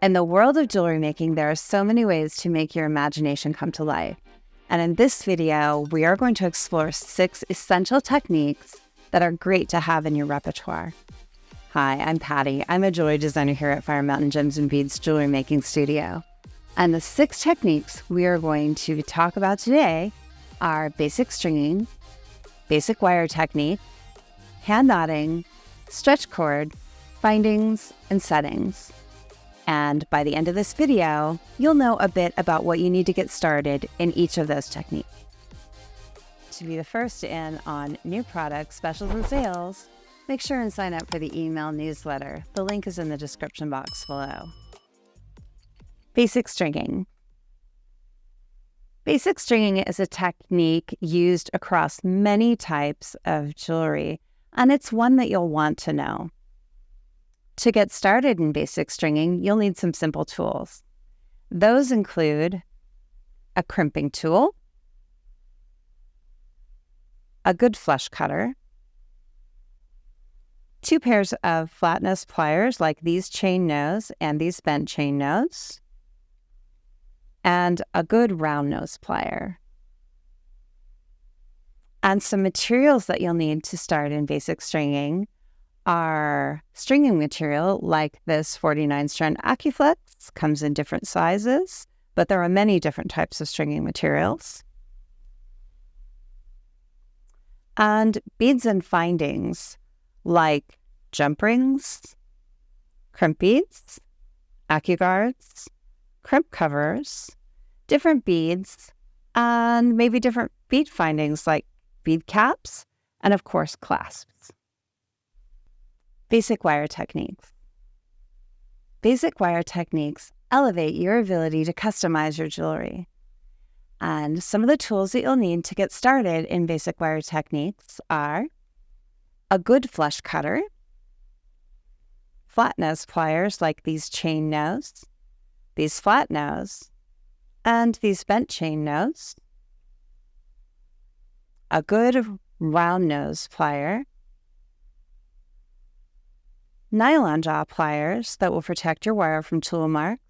In the world of jewelry making, there are so many ways to make your imagination come to life. And in this video, we are going to explore 6 essential techniques that are great to have in your repertoire. Hi, I'm Patti. I'm a jewelry designer here at Fire Mountain Gems and Beads Jewelry Making Studio. And the 6 techniques we are going to talk about today are basic stringing, basic wire technique, hand knotting, stretch cord, findings, and settings. And by the end of this video, you'll know a bit about what you need to get started in each of those techniques. To be the first in on new products, specials, and sales, make sure and sign up for the email newsletter. The link is in the description box below. Basic stringing. Basic stringing is a technique used across many types of jewelry, and it's one that you'll want to know. To get started in basic stringing, you'll need some simple tools. Those include a crimping tool, a good flush cutter, 2 pairs of flat nose pliers like these chain nose and these bent chain nose, and a good round nose plier. And some materials that you'll need to start in basic stringing are stringing material like this 49 strand AccuFlex, comes in different sizes, but there are many different types of stringing materials. And beads and findings like jump rings, crimp beads, AccuGuards, crimp covers, different beads, and maybe different bead findings like bead caps, and of course clasps. Basic wire techniques. Basic wire techniques elevate your ability to customize your jewelry. And some of the tools that you'll need to get started in basic wire techniques are a good flush cutter, flat nose pliers like these chain nose, these flat nose, and these bent chain nose, a good round nose plier, nylon jaw pliers that will protect your wire from tool marks,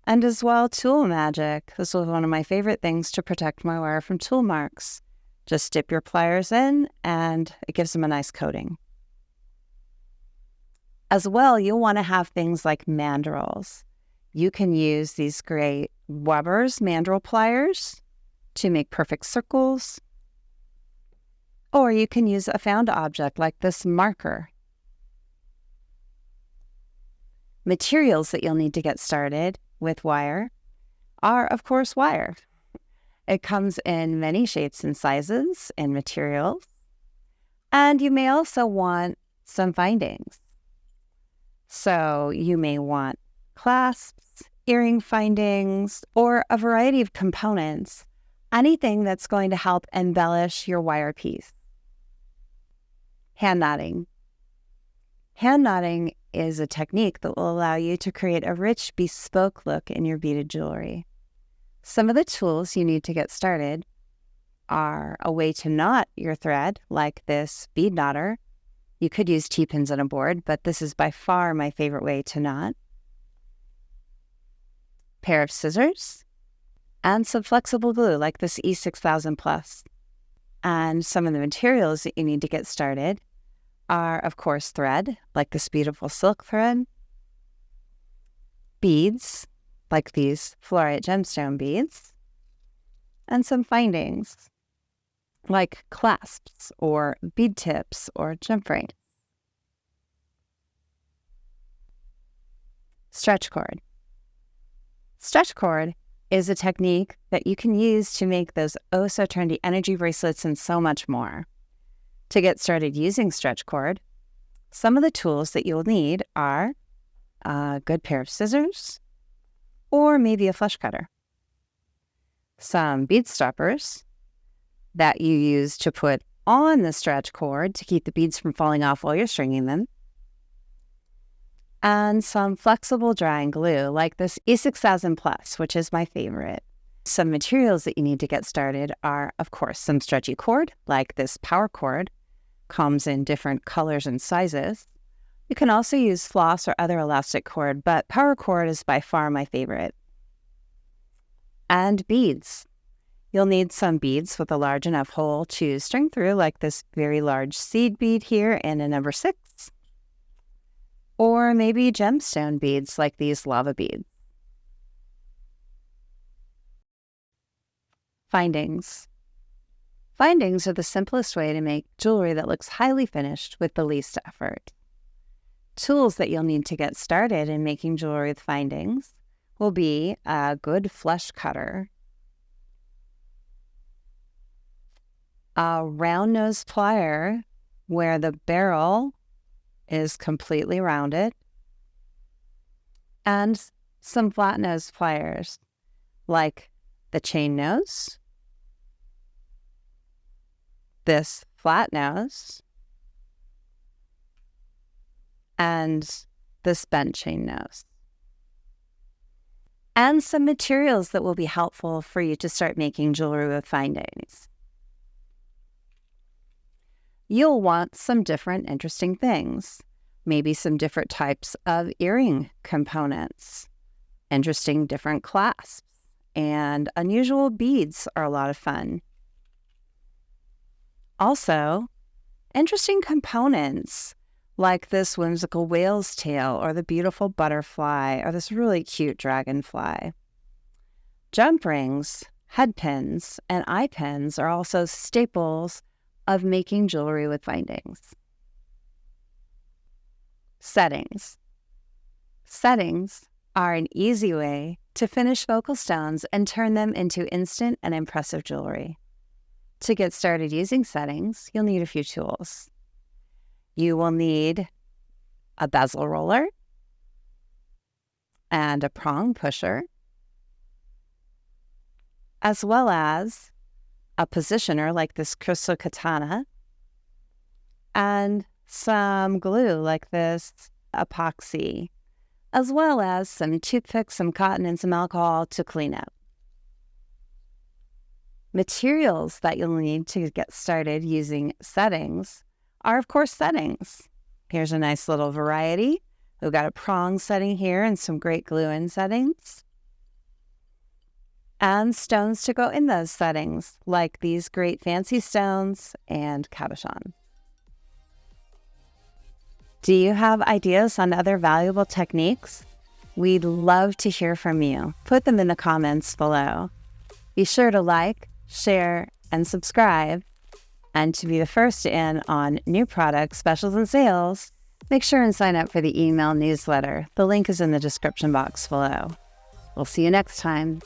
and as well tool magic. This was one of my favorite things to protect my wire from tool marks. Just dip your pliers in and it gives them a nice coating. As well, you'll want to have things like mandrels. You can use these great Weber's mandrel pliers to make perfect circles, or you can use a found object like this marker. Materials that you'll need to get started with wire are, of course, wire. It comes in many shapes and sizes and materials, and you may also want some findings. So you may want clasps, earring findings, or a variety of components, anything that's going to help embellish your wire piece. Hand knotting. Hand knotting is a technique that will allow you to create a rich, bespoke look in your beaded jewelry. Some of the tools you need to get started are a way to knot your thread, like this bead knotter. You could use T-pins on a board, but this is by far my favorite way to knot. Pair of scissors, and some flexible glue, like this E6000 Plus. And some of the materials that you need to get started are, of course, thread, like this beautiful silk thread, beads, like these fluorite gemstone beads, and some findings, like clasps or bead tips or jump rings. Stretch cord. Stretch cord is a technique that you can use to make those oh-so-trendy energy bracelets and so much more. To get started using stretch cord, some of the tools that you'll need are a good pair of scissors or maybe a flush cutter, some bead stoppers that you use to put on the stretch cord to keep the beads from falling off while you're stringing them, and some flexible drying glue like this E6000 Plus, which is my favorite. Some materials that you need to get started are, of course, some stretchy cord, like this power cord, comes in different colors and sizes, You can also use floss or other elastic cord, but paracord is by far my favorite. And beads. You'll need some beads with a large enough hole to string through, like this very large seed bead here in a number 6. Or maybe gemstone beads like these lava beads. Findings. Findings are the simplest way to make jewelry that looks highly finished with the least effort. Tools that you'll need to get started in making jewelry with findings will be a good flush cutter, a round nose plier where the barrel is completely rounded, and some flat nose pliers like the chain nose, this flat nose, and this bent chain nose. And some materials that will be helpful for you to start making jewelry with findings. You'll want some different interesting things, maybe some different types of earring components, interesting different clasps, and unusual beads are a lot of fun. Also, interesting components like this whimsical whale's tail or the beautiful butterfly or this really cute dragonfly. Jump rings, head pins, and eye pins are also staples of making jewelry with findings. Settings. Settings are an easy way to finish focal stones and turn them into instant and impressive jewelry. To get started using settings, you'll need a few tools. You will need a bezel roller and a prong pusher, as well as a positioner like this crystal katana, and some glue like this epoxy, as well as some toothpicks, some cotton, and some alcohol to clean up. Materials that you'll need to get started using settings are, of course, settings. Here's a nice little variety. We've got a prong setting here and some great glue-in settings. And stones to go in those settings, like these great fancy stones and cabochon. Do you have ideas on other valuable techniques? We'd love to hear from you. Put them in the comments below. Be sure to like, share, and subscribe. And to be the first in on new products, specials, and sales, make sure and sign up for the email newsletter. The link is in the description box below. We'll see you next time.